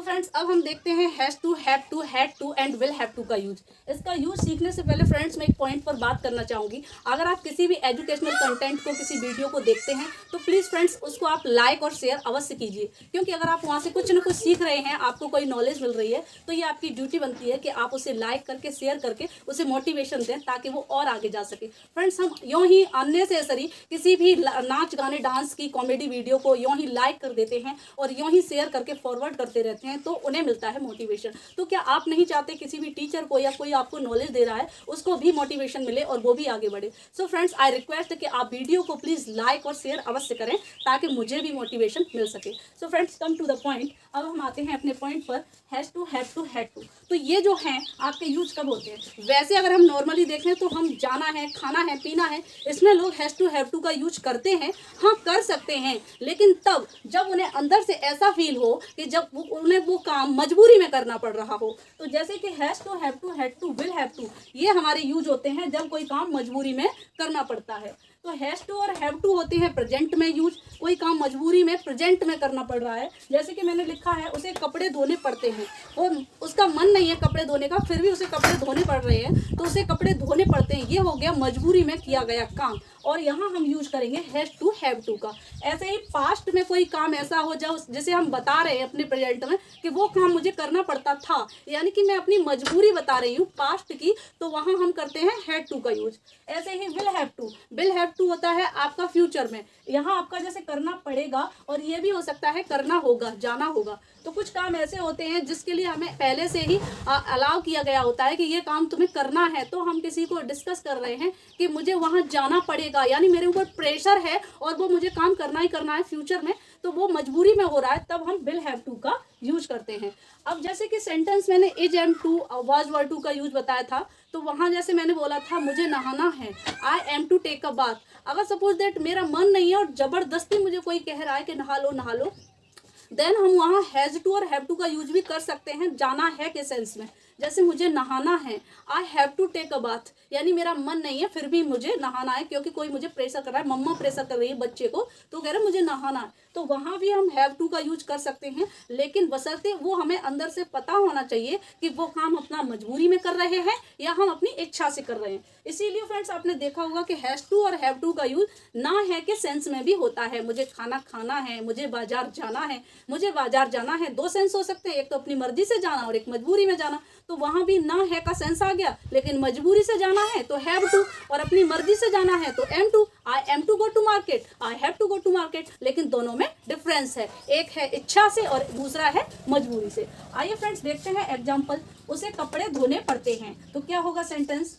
Friends अब हम देखते हैं has to, have to, had to and will have to का यूज। इसका यूज सीखने से पहले फ्रेंड्स मैं एक पॉइंट पर बात करना चाहूँगी। अगर आप किसी भी एजुकेशनल कंटेंट को, किसी वीडियो को देखते हैं तो प्लीज़ फ्रेंड्स उसको आप लाइक और शेयर अवश्य कीजिए, क्योंकि अगर आप वहाँ से कुछ ना कुछ सीख रहे हैं, आपको कोई नॉलेज मिल रही है, तो ये आपकी ड्यूटी बनती है कि आप उसे लाइक करके, शेयर करके उसे मोटिवेशन दें ताकि वो और आगे जा सके। फ्रेंड्स हम यूँ ही अननेसेसरी किसी भी नाच गाने, डांस की, कॉमेडी वीडियो को यूँ ही लाइक कर देते हैं और यूँ ही शेयर करके फॉरवर्ड करते रहते हैं तो उन्हें मिलता है मोटिवेशन। तो क्या आप नहीं चाहते किसी भी टीचर को या कोई आपको नॉलेज दे रहा है उसको भी मोटिवेशन मिले और वो भी आगे बढ़े? सो फ्रेंड्स आई रिक्वेस्ट कि आप वीडियो को प्लीज़ लाइक और शेयर अवश्य करें ताकि मुझे भी मोटिवेशन मिल सके। So friends come to the point, अब हम आते हैं अपने पॉइंट पर, has to, have to, had to. तो ये जो हैं आपके यूज कब होते हैं? वैसे अगर हम नॉर्मली देखें तो हम जाना है, खाना है, पीना है, इसमें लोग हैज़ टू, हैव टू का यूज करते हैं। हाँ कर सकते हैं, लेकिन तब जब उन्हें अंदर से ऐसा फील हो कि जब उन्हें वो काम मजबूरी में करना पड़ रहा हो। तो जैसे कि has to, have to, had to, will have to, ये हमारे यूज होते हैं जब कोई काम मजबूरी में करना पड़ता है। तो हैज़ टू और हैव टू होते हैं प्रेजेंट में यूज, कोई काम मजबूरी में प्रेजेंट में करना पड़ रहा है। जैसे कि मैंने लिखा है उसे कपड़े धोने पड़ते हैं, और उसका मन नहीं है कपड़े धोने का, फिर भी उसे कपड़े धोने पड़ रहे हैं तो उसे कपड़े धोने पड़ते हैं। ये हो गया मजबूरी में किया गया काम, और यहाँ हम यूज करेंगे हैज़ टू, हैव टू का। ऐसे ही पास्ट में कोई काम ऐसा हो जाए जिसे हम बता रहे हैं अपने प्रेजेंट में कि वो काम मुझे करना पड़ता था, यानी कि मैं अपनी मजबूरी बता रही हूँ पास्ट की, तो वहाँ हम करते हैं हैड टू का यूज। ऐसे ही will have to, will have to होता है आपका फ्यूचर में, यहाँ आपका जैसे करना पड़ेगा, और ये भी हो सकता है करना होगा, जाना होगा। तो कुछ काम ऐसे होते हैं जिसके लिए हमें पहले से ही अलाउ किया गया होता है कि ये काम तुम्हें करना है, तो हम किसी को डिस्कस कर रहे हैं कि मुझे वहाँ जाना पड़ेगा, यानी मेरे ऊपर प्रेशर है और वो मुझे काम करना ही करना है फ्यूचर में, तो वो मजबूरी में हो रहा है, तब हम विल हैव टू का यूज करते हैं। अब जैसे कि सेंटेंस मैंने is, am to, was, were to का यूज बताया था, तो वहाँ जैसे मैंने बोला था मुझे नहाना है, I am to take a bath. अगर सपोज दैट मेरा मन नहीं है और जबरदस्ती मुझे कोई कह रहा है कि नहा लो नहा लो, देन हम वहाँ हैज़ टू और हैव टू का यूज भी कर सकते हैं जाना है के सेंस में। जैसे मुझे नहाना है, I have to take a bath, यानी मेरा मन नहीं है फिर भी मुझे नहाना है क्योंकि कोई मुझे प्रेशर कर रहा है, मम्मा प्रेशर कर रही है बच्चे को, तो कह रहे हैं मुझे नहाना है, तो वहाँ भी हम हैव टू का यूज कर सकते हैं, लेकिन बशर्ते वो हमें अंदर से पता होना चाहिए कि वो काम अपना मजबूरी में कर रहे हैं या हम अपनी इच्छा से कर रहे हैं। इसीलिए फ्रेंड्स आपने देखा होगा कि हैज़ टू और हैव टू का यूज ना है के सेंस में भी होता है। मुझे खाना खाना है, मुझे बाजार जाना है, मुझे बाजार जाना है, दो सेंस हो सकते हैं, एक तो अपनी मर्जी से जाना और एक मजबूरी में जाना, तो वहाँ भी ना है का सेंस आ गया। लेकिन मजबूरी से जाना है तो हैव टू, और अपनी मर्जी से जाना है तो am to, I am to go to market, I have to go to market, लेकिन दोनों में डिफरेंस है, एक है इच्छा से और दूसरा है मजबूरी से। आइए फ्रेंड्स देखते हैं एग्जाम्पल, उसे कपड़े धोने पड़ते हैं, तो क्या होगा sentence?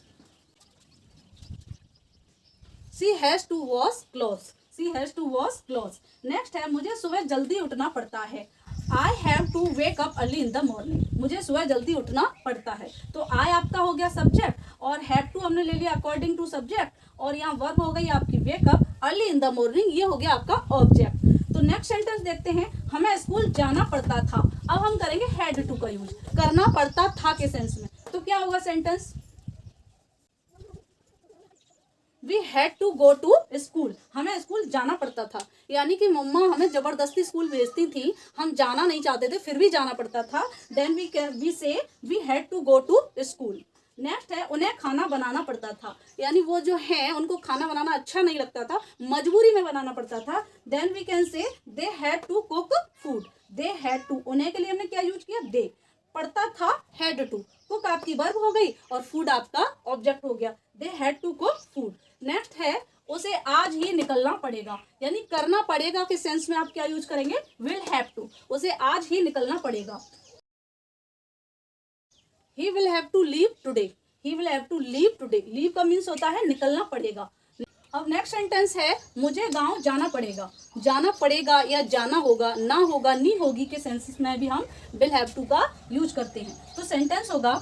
She has to wash clothes, she has to wash clothes. Next है मुझे सुबह जल्दी उठना पड़ता है, I have to wake up early in the morning, मुझे सुबह जल्दी उठना पड़ता है। तो आई आपका हो गया सब्जेक्ट और हैव टू हमने ले लिया अकॉर्डिंग टू सब्जेक्ट, और यहाँ वर्ब हो गई आपकी वेक up, early in the morning ये हो गया आपका ऑब्जेक्ट। तो नेक्स्ट सेंटेंस देखते हैं, हमें स्कूल जाना पड़ता था। अब हम करेंगे हैड टू का यूज, करना पड़ता था के सेंस में, तो क्या होगा sentence? We had to go to school, हमें स्कूल जाना पड़ता था, यानी कि मम्मा हमें जबरदस्ती स्कूल भेजती थी, हम जाना नहीं चाहते थे फिर भी जाना पड़ता था, then we say we had to go to school. Next है उन्हें खाना बनाना पड़ता था, यानी वो जो है उनको खाना बनाना अच्छा नहीं लगता था, मजबूरी में बनाना पड़ता था, then we can say they had to cook food, they had to, उन्हें के लिए हमने क्या यूज किया? दे, पड़ता था हैड टू, कुक आपकी वर्ब हो गई और फूड आपका ऑब्जेक्ट हो गया, they had to cook food. Next है उसे आज ही निकलना पड़ेगा, यानी करना पड़ेगा के सेंस में आप क्या यूज करेंगे? विल हैव टू, उसे आज ही निकलना पड़ेगा। He will have to leave today, he will have to leave today, leave का मीन्स होता है निकलना पड़ेगा। अब नेक्स्ट सेंटेंस है मुझे गांव जाना पड़ेगा, जाना पड़ेगा या जाना होगा, ना होगा, नहीं होगी के सेंसेस में भी हम विल हैव टू का यूज करते हैं। तो सेंटेंस होगा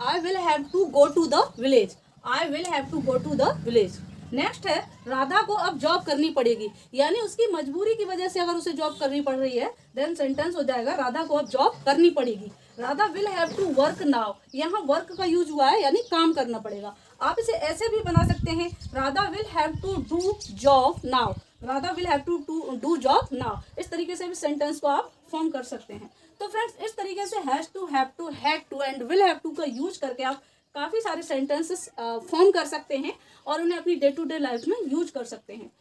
I will have to go to the village, I will have to go to the village। Next है राधा को अब जॉब करनी पड़ेगी, यानी उसकी मजबूरी की वजह से अगर उसे जॉब करनी पड़ रही है, देन सेंटेंस हो जाएगा राधा को अब जॉब करनी पड़ेगी। Radha will have to work now, यहाँ वर्क का यूज हुआ है यानी काम करना पड़ेगा। आप इसे ऐसे भी बना सकते हैं, Radha will have to do job now, Radha will have to do job now. इस तरीके से भी सेंटेंस को आप फॉर्म कर सकते हैं। तो फ्रेंड्स इस तरीके से has to, have to, had to and will have to का यूज करके आप काफ़ी सारे सेंटेंसेस फॉर्म कर सकते हैं और उन्हें अपनी डे टू डे लाइफ में यूज कर सकते हैं।